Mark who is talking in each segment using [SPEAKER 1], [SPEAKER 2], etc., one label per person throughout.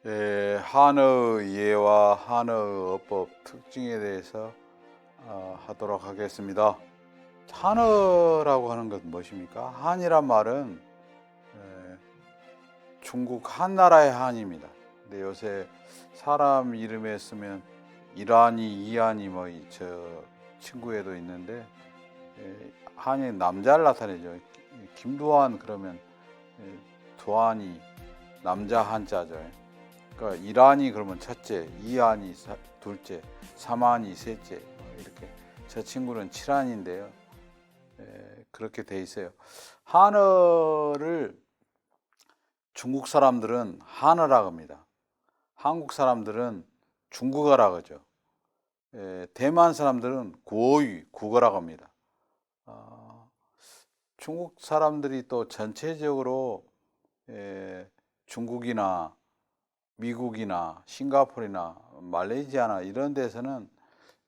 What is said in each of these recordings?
[SPEAKER 1] 한의 예와 한의 어법 특징에 대해서 하도록 하겠습니다. 한의라고 하는 것은 무엇입니까? 한이란 말은 중국 한나라의 한입니다. 근데 요새 사람 이름에 쓰면 이란이, 이한이 뭐 저 친구에도 있는데 한이 남자를 나타내죠. 김두한 그러면 두한이 남자 한자죠. 그러니까 이란이 그러면 첫째, 이한이 둘째, 삼한이 셋째 이렇게 저 친구는 칠한인데요. 그렇게 돼 있어요. 한어를 중국 사람들은 한어라고 합니다. 한국 사람들은 중국어라고 하죠. 대만 사람들은 구어유, 국어라고 합니다. 중국 사람들이 또 전체적으로 중국이나 미국이나 싱가포르나 말레이시아나 이런 데서는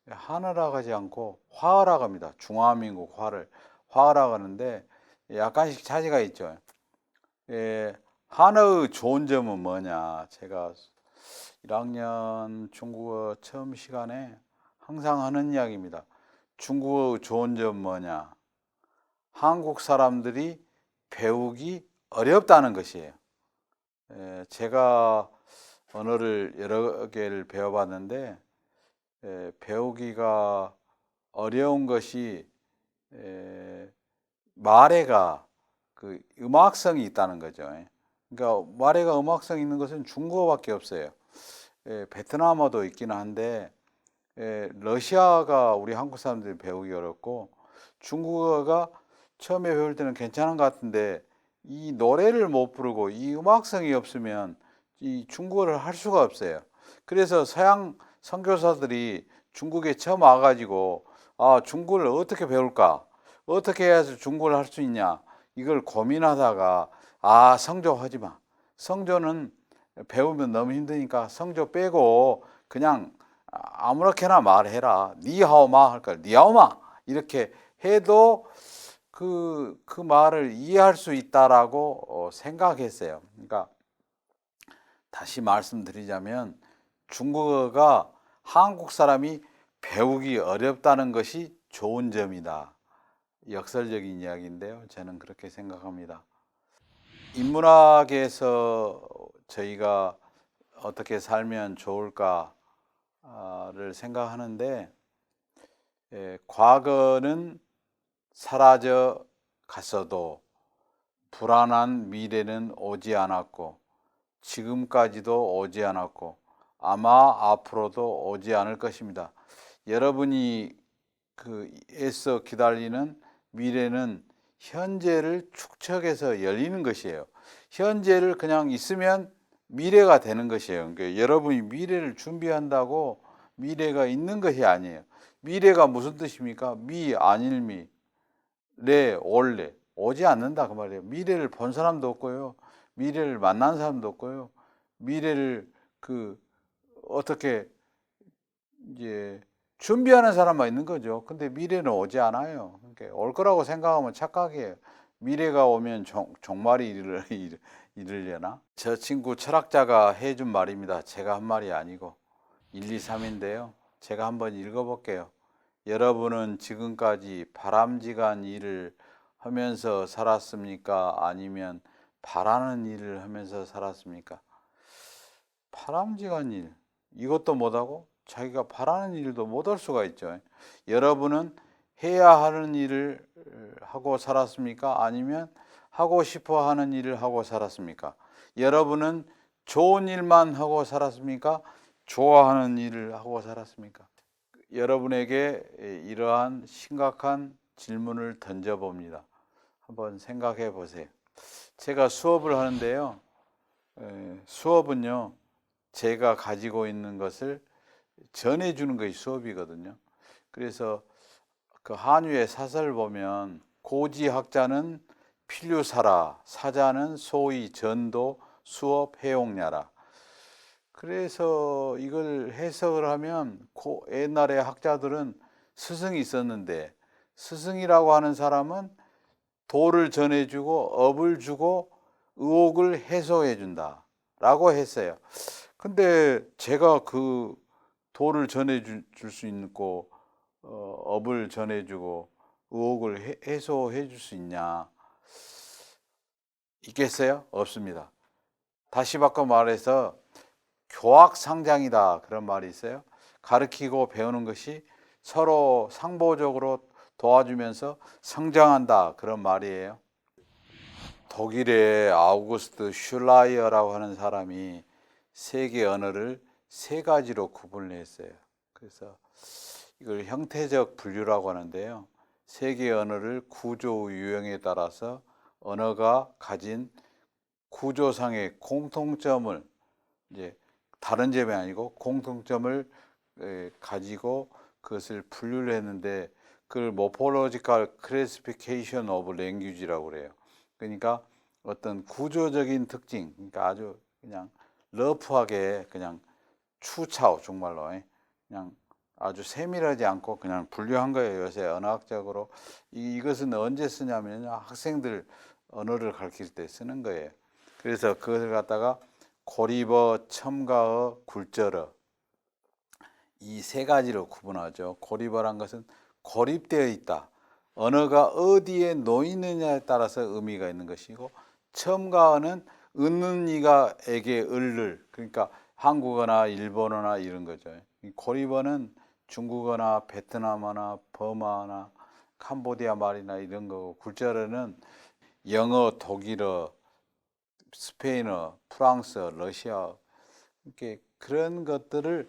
[SPEAKER 1] 한어라고 하지 않고 화어라고 합니다. 중화민국 화를 화어라고 하는데 약간씩 차이가 있죠. 한어의 좋은 점은 뭐냐? 제가 1학년 중국어 처음 시간에 항상 하는 이야기입니다. 중국어의 좋은 점 뭐냐? 한국 사람들이 배우기 어렵다는 것이에요. 제가 언어를 여러 개를 배워봤는데 배우기가 어려운 것이 말에가 그 음악성이 있다는 거죠. 그러니까 말에가 음악성이 있는 것은 중국어밖에 없어요. 베트남어도 있기는 한데 러시아가 우리 한국 사람들이 배우기 어렵고 중국어가 처음에 배울 때는 괜찮은 것 같은데 이 노래를 못 부르고 이 음악성이 없으면 이 중국어를 할 수가 없어요. 그래서 서양 선교사들이 중국에 처음 와가지고 중국어를 어떻게 배울까? 어떻게 해야지 중국어를 할 수 있냐? 이걸 고민하다가 성조하지 마. 성조는 배우면 너무 힘드니까 성조 빼고 그냥 아무렇게나 말해라. 니하오마 할까? 니하오마 이렇게 해도 그 말을 이해할 수 있다라고 생각했어요. 그러니까 다시 말씀드리자면 중국어가 한국 사람이 배우기 어렵다는 것이 좋은 점이다. 역설적인 이야기인데요. 저는 그렇게 생각합니다. 인문학에서 저희가 어떻게 살면 좋을까를 생각하는데 과거는 사라져 갔어도 불안한 미래는 오지 않았고 지금까지도 오지 않았고 아마 앞으로도 오지 않을 것입니다. 여러분이 애써 기다리는 미래는 현재를 축적해서 열리는 것이에요. 현재를 그냥 있으면 미래가 되는 것이에요. 그러니까 여러분이 미래를 준비한다고 미래가 있는 것이 아니에요. 미래가 무슨 뜻입니까? 아닐미, 올래 오지 않는다 그 말이에요. 미래를 본 사람도 없고요. 미래를 만난 사람도 없고요. 미래를 어떻게 이제 준비하는 사람만 있는 거죠. 근데 미래는 오지 않아요. 그러니까 올 거라고 생각하면 착각이에요. 미래가 오면 종말이 이르려나? 저 친구 철학자가 해준 말입니다. 제가 한 말이 아니고 1, 2, 3인데요. 제가 한번 읽어볼게요. 여러분은 지금까지 바람직한 일을 하면서 살았습니까? 아니면 바라는 일을 하면서 살았습니까? 바람직한 일, 이것도 못하고 자기가 바라는 일도 못할 수가 있죠. 여러분은 해야 하는 일을 하고 살았습니까? 아니면 하고 싶어 하는 일을 하고 살았습니까? 여러분은 좋은 일만 하고 살았습니까? 좋아하는 일을 하고 살았습니까? 여러분에게 이러한 심각한 질문을 던져봅니다. 한번 생각해 보세요. 제가 수업을 하는데요. 수업은요, 제가 가지고 있는 것을 전해주는 것이 수업이거든요. 그래서 그 한유의 사설을 보면 고지학자는 필류사라, 사자는 소위 전도, 수업, 해용냐라. 그래서 이걸 해석을 하면 옛날에 학자들은 스승이 있었는데 스승이라고 하는 사람은 도를 전해주고 업을 주고 의혹을 해소해 준다 라고 했어요. 근데 제가 그 도를 전해줄 수 있고 업을 전해주고 의혹을 해소해 줄 수 있겠어요? 없습니다. 다시 바꿔 말해서 교학상장이다 그런 말이 있어요. 가르치고 배우는 것이 서로 상보적으로 도와주면서 성장한다 그런 말이에요. 독일의 아우구스트 슐라이어라고 하는 사람이 세계 언어를 세 가지로 구분을 했어요. 그래서 이걸 형태적 분류라고 하는데요. 세계 언어를 구조 유형에 따라서 언어가 가진 구조상의 공통점을 이제 다른 점이 아니고 공통점을 가지고 그것을 분류를 했는데 그걸 Morphological Classification of Language라고 그래요. 그러니까 어떤 구조적인 특징, 그러니까 아주 그냥 러프하게 그냥 추차오 정말로 그냥 아주 세밀하지 않고 그냥 분류한 거예요. 요새 언어학적으로 이것은 언제 쓰냐면 학생들 언어를 가르칠 때 쓰는 거예요. 그래서 그것을 갖다가 고리버, 첨가어, 굴절어 이 세 가지로 구분하죠. 고리버란 것은 고립되어 있다. 언어가 어디에 놓이느냐에 따라서 의미가 있는 것이고, 첨가어는 얻는 이가에게 을을, 그러니까 한국어나 일본어나 이런 거죠. 고리버는 중국어나 베트남어나 버마나 캄보디아 말이나 이런 거고, 굴절어는 영어, 독일어, 스페인어, 프랑스어, 러시아어 이렇게 그런 것들을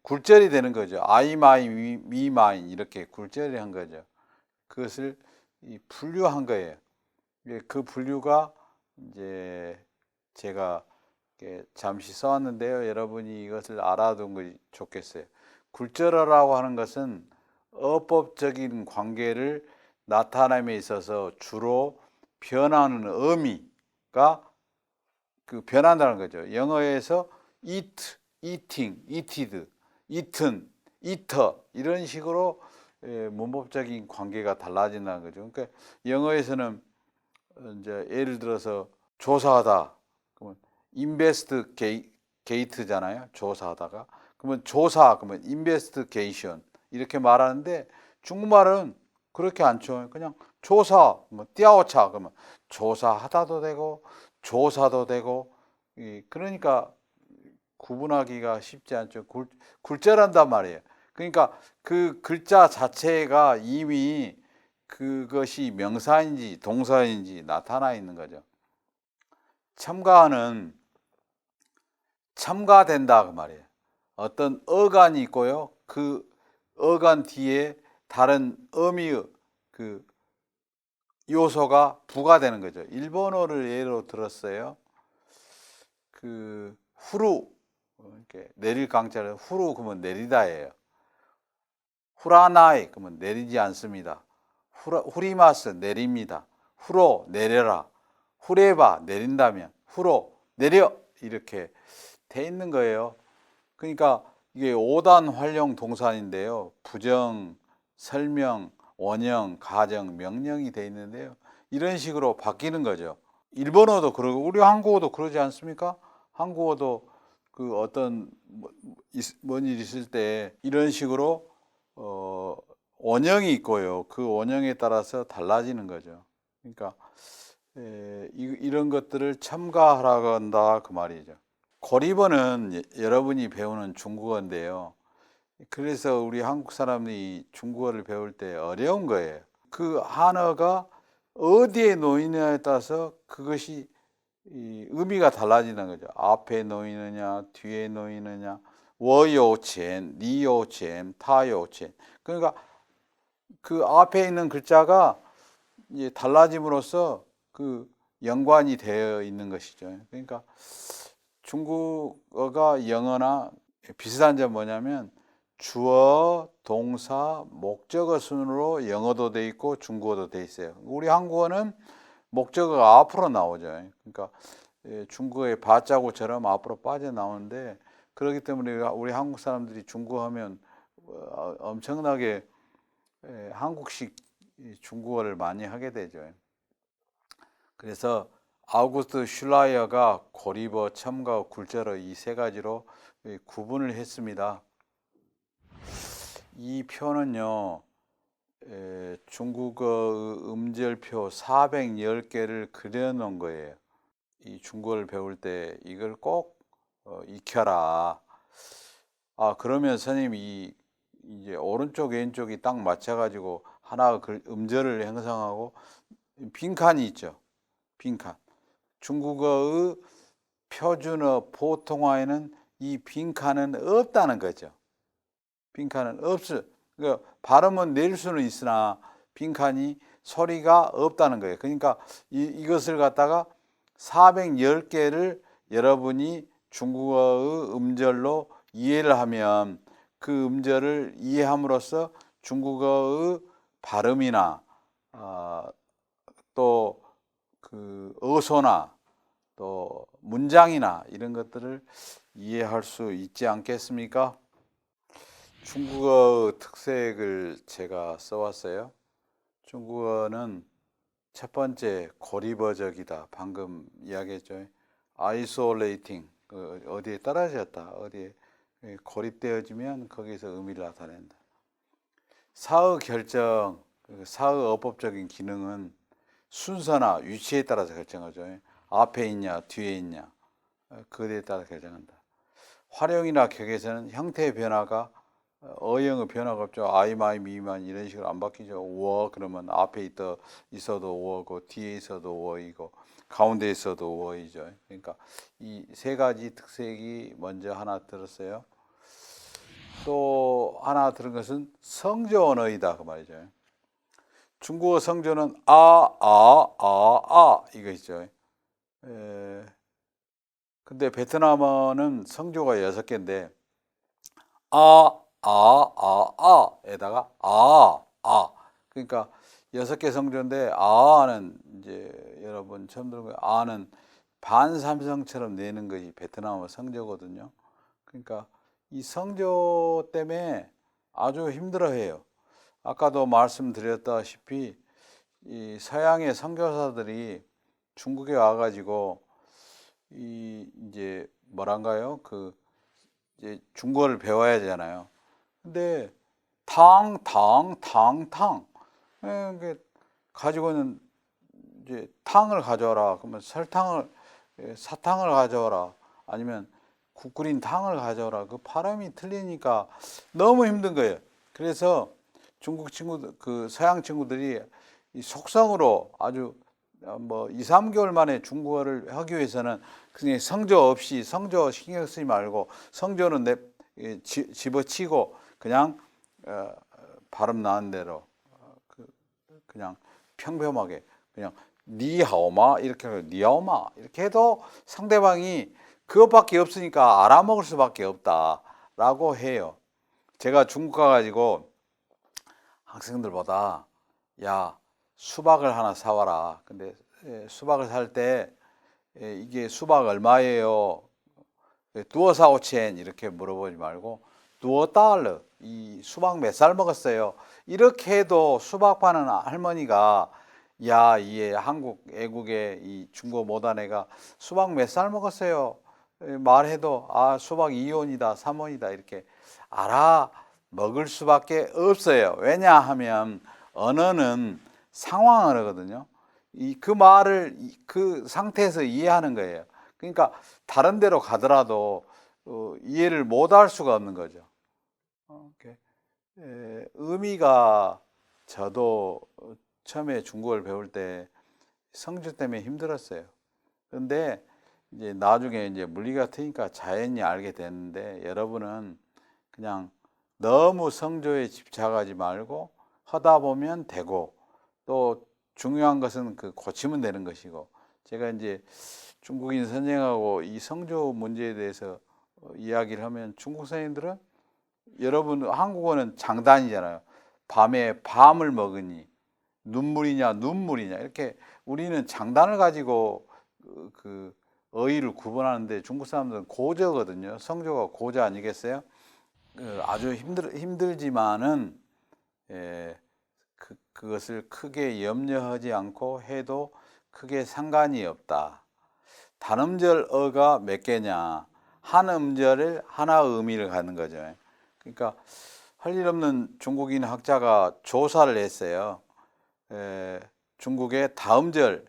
[SPEAKER 1] 굴절이 되는 거죠. I, my, me, mine 이렇게 굴절이 한 거죠. 그것을 분류한 거예요. 그 분류가 이제 제가 잠시 써왔는데요. 여러분이 이것을 알아둔 것이 좋겠어요. 굴절어라고 하는 것은 어법적인 관계를 나타남에 있어서 주로 변하는 의미가 변한다는 거죠. 영어에서 eat, eating, eated, eaten, eater 이런 식으로 문법적인 관계가 달라진다는 거죠. 그러니까 영어에서는 이제 예를 들어서 조사하다 그러면 investigate잖아요. 조사하다가 그러면 조사 그러면 investigation 이렇게 말하는데 중국말은 그렇게 않죠. 그냥 조사 뭐 띠아오차 그러면 조사하다도 되고 조사도 되고 그러니까 구분하기가 쉽지 않죠. 굴절한단 말이에요. 그러니까 그 글자 자체가 이미 그것이 명사인지 동사인지 나타나 있는 거죠. 첨가는 첨가된다 그 말이에요. 어떤 어간이 있고요. 그 어간 뒤에 다른 의미의 그 요소가 부과되는 거죠. 일본어를 예로 들었어요. 그 후루 이렇게 내릴 강자를 후루 그러면 내리다예요. 후라나이 그러면 내리지 않습니다. 후리마스 내립니다. 후로 내려라. 후레바 내린다면 후로 내려 이렇게 돼 있는 거예요. 그러니까 이게 5단 활용 동사인데요. 부정, 설명, 원형, 가정, 명령이 돼 있는데요. 이런 식으로 바뀌는 거죠. 일본어도 그러고 우리 한국어도 그러지 않습니까? 한국어도 그 어떤 뭔 일 있을 때 이런 식으로 원형이 있고요. 그 원형에 따라서 달라지는 거죠. 그러니까 이런 것들을 첨가하라고 한다 그 말이죠. 고리버는 여러분이 배우는 중국어인데요. 그래서 우리 한국 사람이 중국어를 배울 때 어려운 거예요. 그 한어가 어디에 놓이느냐에 따라서 그것이 의미가 달라지는 거죠. 앞에 놓이느냐, 뒤에 놓이느냐, 워요첸, 니요첸, 타요첸. 그러니까 그 앞에 있는 글자가 달라짐으로써 그 연관이 되어 있는 것이죠. 그러니까 중국어가 영어나 비슷한 점 뭐냐면 주어, 동사, 목적어 순으로 영어도 돼 있고 중국어도 돼 있어요. 우리 한국어는 목적어가 앞으로 나오죠. 그러니까 중국어의 바자구처럼 앞으로 빠져나오는데 그렇기 때문에 우리 한국 사람들이 중국어 하면 엄청나게 한국식 중국어를 많이 하게 되죠. 그래서 아우구스트 슐라이어가 고리버, 첨가, 굴절어 이 세 가지로 구분을 했습니다. 이 표는요, 중국어 음절표 410개를 그려놓은 거예요. 이 중국어를 배울 때 이걸 꼭 익혀라. 그러면 선생님이 이제 오른쪽 왼쪽이 딱 맞춰가지고 하나 음절을 형성하고 빈칸이 있죠. 빈칸. 중국어의 표준어 보통화에는 이 빈칸은 없다는 거죠. 빈칸은 그러니까 발음은 낼 수는 있으나 빈칸이 소리가 없다는 거예요. 그러니까 이것을 갖다가 410개를 여러분이 중국어의 음절로 이해를 하면 그 음절을 이해함으로써 중국어의 발음이나 또 그 어소나 또 문장이나 이런 것들을 이해할 수 있지 않겠습니까? 중국어 특색을 제가 써왔어요. 중국어는 첫 번째 고리버적이다. 방금 이야기했죠. 아이솔레이팅, 어디에 떨어졌다. 어디에 고립되어지면 거기서 의미를 나타낸다. 사의 결정, 사의 어법적인 기능은 순서나 위치에 따라서 결정하죠. 앞에 있냐, 뒤에 있냐, 그에 따라 결정한다. 활용이나 격에서는 형태의 변화가 어형의 변화가 없죠. 아이, 마이, 미만 이런 식으로 안 바뀌죠. 워 그러면 앞에 있어도 워고 뒤에 있어도 워이고 가운데 있어도 워이죠. 그러니까 이 세 가지 특색이 먼저 하나 들었어요. 또 하나 들은 것은 성조 언어이다 그 말이죠. 중국어 성조는 이거 있죠. 근데 베트남어는 성조가 6개인데 에다가 그러니까 6개 성조인데 아는 이제 여러분 처음 들은 거예요. 아는 반삼성처럼 내는 것이 베트남어 성조거든요. 그러니까 이 성조 때문에 아주 힘들어해요. 아까도 말씀드렸다시피 이 서양의 선교사들이 중국에 와가지고 이제 뭐란가요? 이제 중국어를 배워야 되잖아요. 근데 탕 가지고는 이제 탕을 가져와라. 그러면 사탕을 가져와라. 아니면 국 끓인 탕을 가져와라. 그 발음이 틀리니까 너무 힘든 거예요. 그래서 중국 친구들, 그 서양 친구들이 이 속성으로 아주 2, 3개월 만에 중국어를 하기 위해서는 그냥 성조 없이 성조 신경 쓰지 말고 성조는 집어치고 그냥 발음 나는 대로 그냥 평범하게 그냥 니하오마 이렇게 니하오마 이렇게 해도 상대방이 그것밖에 없으니까 알아먹을 수밖에 없다라고 해요. 제가 중국 가가지고 학생들보다 야 수박을 하나 사와라. 근데 수박을 살 때 이게 수박 얼마예요? 두어사오첸 이렇게 물어보지 말고 두어달러 이 수박 몇 살 먹었어요? 이렇게 해도 수박 파는 할머니가 야, 이 한국 애국의 이 중국어 못한 애가 수박 몇 살 먹었어요? 말해도 수박 2원이다 3원이다 이렇게 알아 먹을 수밖에 없어요. 왜냐하면 언어는 상황 언어거든요. 그 말을 그 상태에서 이해하는 거예요. 그러니까 다른 데로 가더라도 이해를 못할 수가 없는 거죠. 의미가 저도 처음에 중국어를 배울 때 성조 때문에 힘들었어요. 그런데 이제 나중에 이제 물리가 트니까 자연히 알게 됐는데 여러분은 그냥 너무 성조에 집착하지 말고 하다 보면 되고 또 중요한 것은 고치면 되는 것이고 제가 이제 중국인 선생하고 이 성조 문제에 대해서 이야기를 하면 중국 선생님들은 여러분 한국어는 장단이잖아요. 밤에 밤을 먹으니 눈물이냐 눈물이냐 이렇게 우리는 장단을 가지고 그 어휘를 구분하는데 중국 사람들은 고저거든요. 성조가 고저 아니겠어요? 아주 힘들지만은 그것을 크게 염려하지 않고 해도 크게 상관이 없다. 단음절 어가 몇 개냐? 한 음절에 하나 의미를 갖는 거죠. 그러니까 할 일 없는 중국인 학자가 조사를 했어요. 중국의 다음절,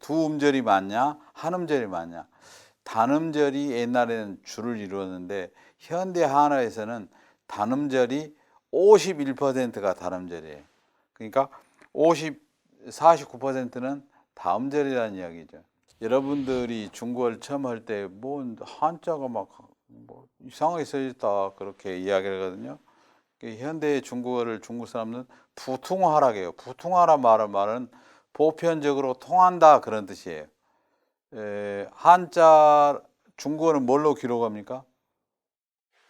[SPEAKER 1] 두 음절이 많냐, 한 음절이 많냐. 단음절이 옛날에는 주를 이루었는데 현대 한어에서는 단음절이 51%가 단음절이에요. 그러니까 49%는 다음절이라는 이야기죠. 여러분들이 중국어를 처음 할 때 뭐 한자가 막 뭐 이상하게 써있다 그렇게 이야기를 하거든요. 현대 중국어를 중국 사람은 부통화라고 해요. 부통화란 말은 보편적으로 통한다 그런 뜻이에요. 한자 중국어는 뭘로 기록합니까?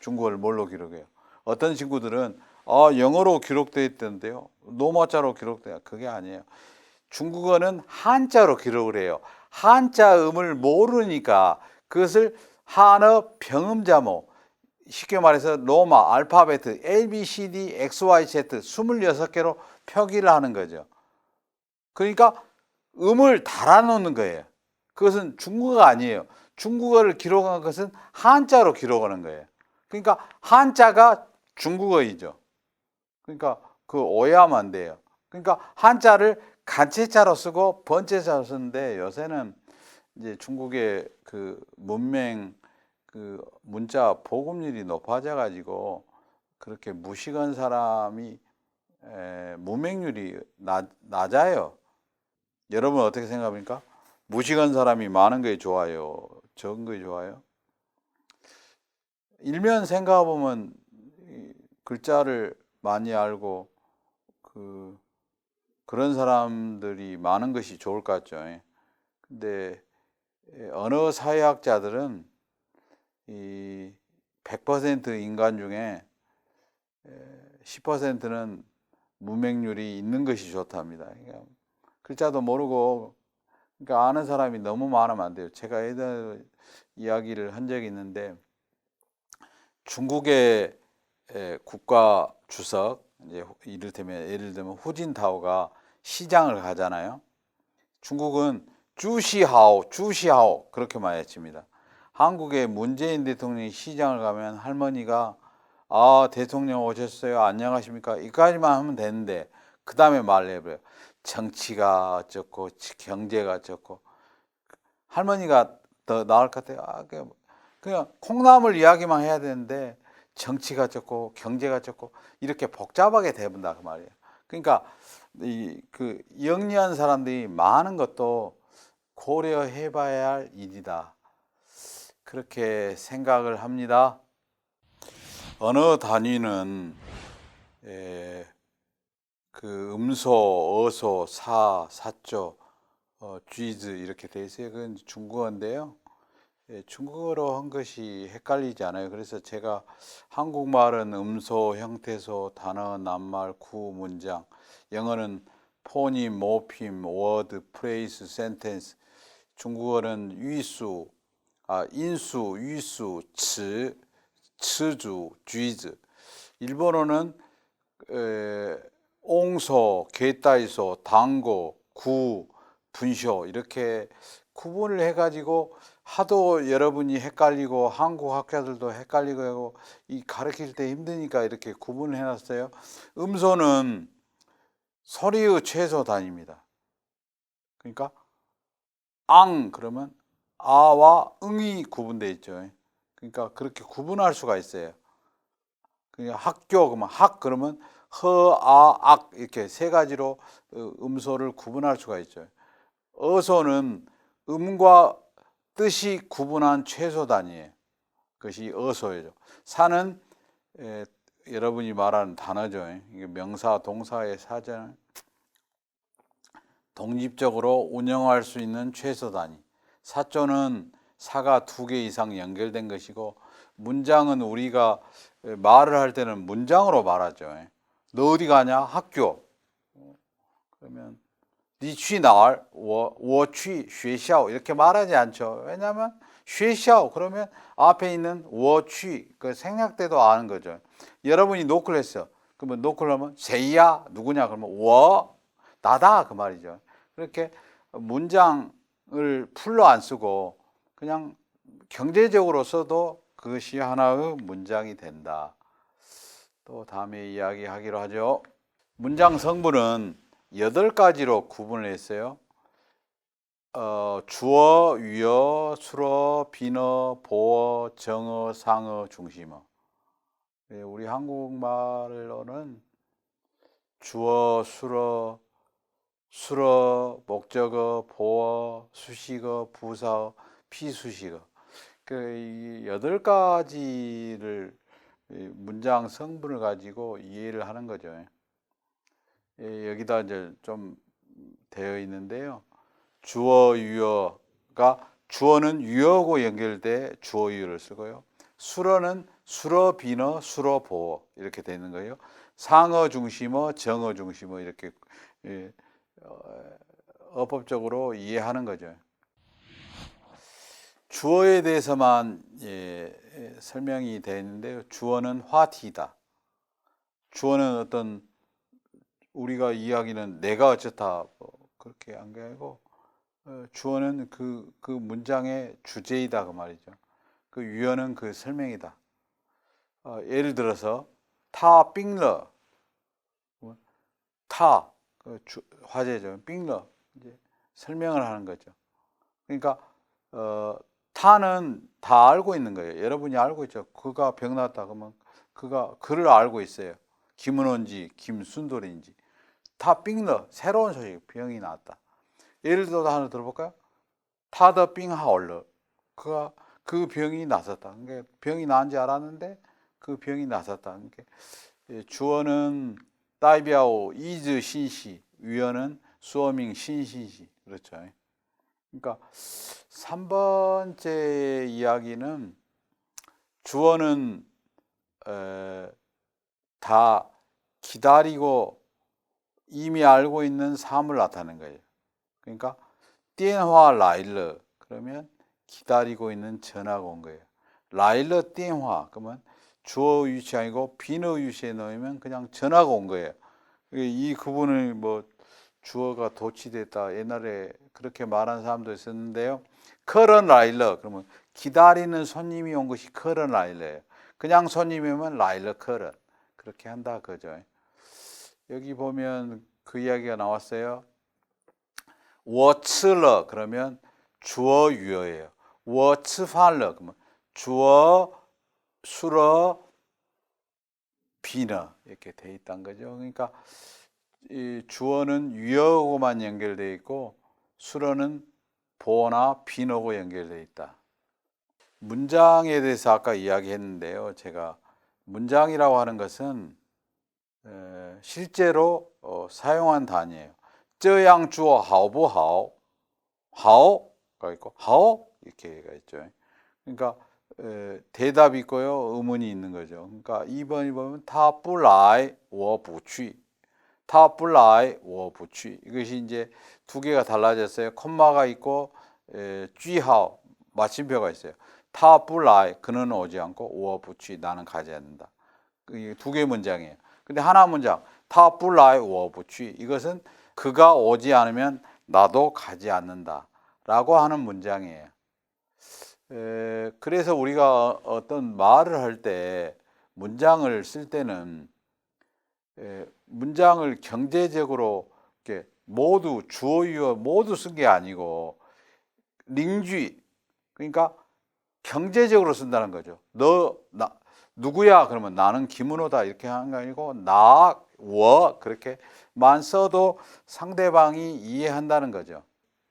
[SPEAKER 1] 중국어를 뭘로 기록해요? 어떤 친구들은 영어로 기록되어 있던데요. 노마자로 기록돼요. 그게 아니에요. 중국어는 한자로 기록을 해요. 한자음을 모르니까 그것을 한어 병음자모, 쉽게 말해서 로마 알파베트 A, B, C, D, X, Y, Z 26개로 표기를 하는 거죠. 그러니까 음을 달아놓는 거예요. 그것은 중국어가 아니에요. 중국어를 기록한 것은 한자로 기록하는 거예요. 그러니까 한자가 중국어이죠. 그러니까 그 오해하면 안 돼요. 그러니까 한자를 간체자로 쓰고 번체자로 쓰는데 요새는 이제 중국의 그 문맹 그 문자 보급률이 높아져 가지고 그렇게 무식한 사람이 문맹률이 낮아요. 여러분 어떻게 생각합니까? 무식한 사람이 많은 게 좋아요? 적은 게 좋아요? 일면 생각해 보면 글자를 많이 알고 그런 사람들이 많은 것이 좋을 것 같죠. 근데 언어 사회학자들은 이 100% 인간 중에 10%는 문맹률이 있는 것이 좋답니다. 그러니까 글자도 모르고 그러니까 아는 사람이 너무 많으면 안 돼요. 제가 예전에 이야기를 한 적이 있는데 중국의 국가 주석 이제 이를테면 예를 들면 후진타오가 시장을 가잖아요. 중국은 주시하오 그렇게 많이 외칩니다. 한국의 문재인 대통령이 시장을 가면 할머니가 대통령 오셨어요 안녕하십니까 이까지만 하면 되는데 그 다음에 말을 해버려요. 정치가 어쩌고 경제가 어쩌고 할머니가 더 나을 것 같아요. 그냥 콩나물 이야기만 해야 되는데 정치가 어쩌고 경제가 어쩌고 이렇게 복잡하게 돼본다 그 말이에요. 그러니까 그 영리한 사람들이 많은 것도 고려해 봐야 할 일이다. 그렇게 생각을 합니다. 언어 단위는 그 음소, 어소, 사조, 쥐즈 이렇게 돼 있어요. 그건 중국어인데요. 중국어로 한 것이 헷갈리지 않아요. 그래서 제가 한국말은 음소, 형태소, 단어, 낱말, 구, 문장, 영어는 포님, 모핌, 워드, 프레이스, 센텐스, 중국어는 위수, 인수, 위수, 츠주, 쥐즈, 일본어는 옹소, 게따이소, 당고, 구, 분쇼 이렇게 구분을 해가지고 하도 여러분이 헷갈리고 한국 학자들도 헷갈리고 하고 이 가르칠 때 힘드니까 이렇게 구분을 해놨어요. 음소는 소리의 최소 단위입니다. 그러니까 앙 그러면 아와 응이 구분되어 있죠. 그러니까 그렇게 구분할 수가 있어요. 그러니까 학교 그러면 학 그러면 허, 아, 악 이렇게 세 가지로 음소를 구분할 수가 있죠. 어소는 음과 뜻이 구분한 최소 단위예요. 그것이 어소예요. 사는 여러분이 말하는 단어죠. 이게 명사, 동사의 사전 독립적으로 운영할 수 있는 최소 단위. 사조는 사가 2개 이상 연결된 것이고 문장은 우리가 말을 할 때는 문장으로 말하죠. 너 어디 가냐? 학교. 그러면 你去哪儿? 我去学校 이렇게 말하지 않죠. 왜냐하면 学校 그러면 앞에 있는 我去 그 생략돼도 아는 거죠. 여러분이 노크를 했어. 그러면 노크를 하면谁야? 누구냐? 그러면 我 나다 그 말이죠. 그렇게 문장을 풀로 안 쓰고 그냥 경제적으로 써도 그것이 하나의 문장이 된다. 또 다음에 이야기하기로 하죠. 문장 성분은 8가지로 구분을 했어요. 주어, 위어, 수어, 비너, 보어, 정어, 상어, 중심어. 우리 한국말로는 주어, 수어, 목적어, 보어, 수식어, 부사어, 피수식어. 이 8가지를 문장 성분을 가지고 이해를 하는 거죠. 여기다 이제 좀 되어 있는데요. 주어, 유어가 주어는 유어하고 연결돼 주어, 유어를 쓰고요. 수어는 수어, 비너, 수어, 보어 이렇게 되는 거예요. 상어, 중심어, 정어, 중심어 이렇게 어법적으로 이해하는 거죠. 주어에 대해서만 설명이 되어 있는데요. 주어는 화티다. 주어는 어떤 우리가 이야기는 내가 어쩌다 그렇게 한 게 아니고 주어는 그 문장의 주제이다 그 말이죠. 그 유어는 그 설명이다. 예를 들어서 타 빙러 타 화제죠. 빙러 이제 설명을 하는 거죠. 그러니까 타는 다 알고 있는 거예요. 여러분이 알고 있죠. 그가 병 났다 그러면 그가 그를 알고 있어요. 김은호인지 김순돌인지. 타 빙러 새로운 소식 병이 났다. 예를 들어 하나 들어볼까요? 타더 빙하얼러 그가 그 병이 났었다. 그러니까 병이 난지 알았는데 그 병이 났었다. 그러니까 주어는 따이비아오 이즈 신시, 위어는 수어밍 신신시 그렇죠. 그러니까 3번째 이야기는 주어는 다 기다리고 이미 알고 있는 사물을 나타내는 거예요. 그러니까 띠엔화 라일러 그러면 기다리고 있는 전화가 온 거예요. 라일러 띠엔화 그러면 주어 위치 아니고 비너 위치에 넣으면 그냥 전화가 온 거예요. 이 구분을 뭐 주어가 도치됐다 옛날에 그렇게 말한 사람도 있었는데요. 커런 라일러 그러면 기다리는 손님이 온 것이 커런 라일러예요. 그냥 손님이면 라일러 커런 그렇게 한다 그죠. 여기 보면 그 이야기가 나왔어요. 워츠러 그러면 주어 유어예요. 워츠팔러 그러면 주어 수러 비너 이렇게 돼 있다는 거죠. 그러니까 이 주어는 유어하고만 연결되어 있고 수어는 보어나 비너고 연결되어 있다. 문장에 대해서 아까 이야기했는데요. 제가 문장이라고 하는 것은 실제로 사용한 단어예요. 这样做 好不好? 好가 있고 好 이렇게가 있죠. 그러니까 대답이 있고요. 의문이 있는 거죠. 그러니까 2번이 보면 他不来我不去 他不来我不去 이것이 이제 두 개가 달라졌어요. 콤마가 있고 쥐하오 마침표가 있어요. 他不来 그는 오지 않고 我不去 나는 가지 않는다. 두 개의 문장이에요. 근데 하나 문장 他不来我不去 이것은 그가 오지 않으면 나도 가지 않는다 라고 하는 문장이에요. 그래서 우리가 어떤 말을 할 때 문장을 쓸 때는 문장을 경제적으로 이렇게 모두 주어 유어 모두 쓴 게 아니고 링쥐 그러니까 경제적으로 쓴다는 거죠. 누구야 그러면 나는 김은호다 이렇게 하는 게 아니고 워 그렇게만 써도 상대방이 이해한다는 거죠.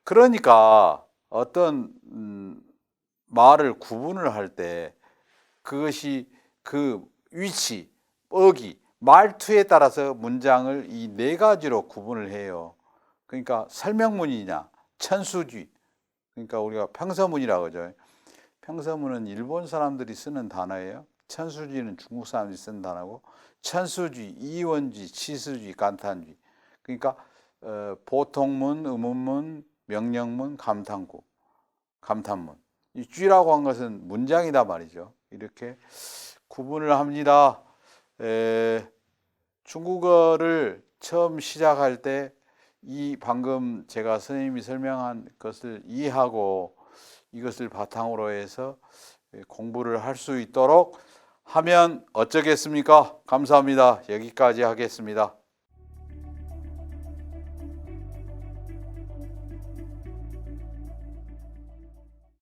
[SPEAKER 1] 그러니까 어떤 말을 구분을 할 때 그것이 그 위치, 어기, 말투에 따라서 문장을 이 4가지로 구분을 해요. 그러니까 설명문이냐, 천수지, 그러니까 우리가 평서문이라고 하죠. 평서문은 일본 사람들이 쓰는 단어예요. 천수지는 중국 사람들이 쓰는 단어고, 천수지, 이원지, 치수지, 간탄지. 그러니까 보통문, 의문문, 명령문, 감탄문. 이 쥐라고 한 것은 문장이다 말이죠. 이렇게 구분을 합니다. 중국어를 처음 시작할 때 이 방금 제가 선생님이 설명한 것을 이해하고 이것을 바탕으로 해서 공부를 할 수 있도록 하면 어쩌겠습니까? 감사합니다. 여기까지 하겠습니다.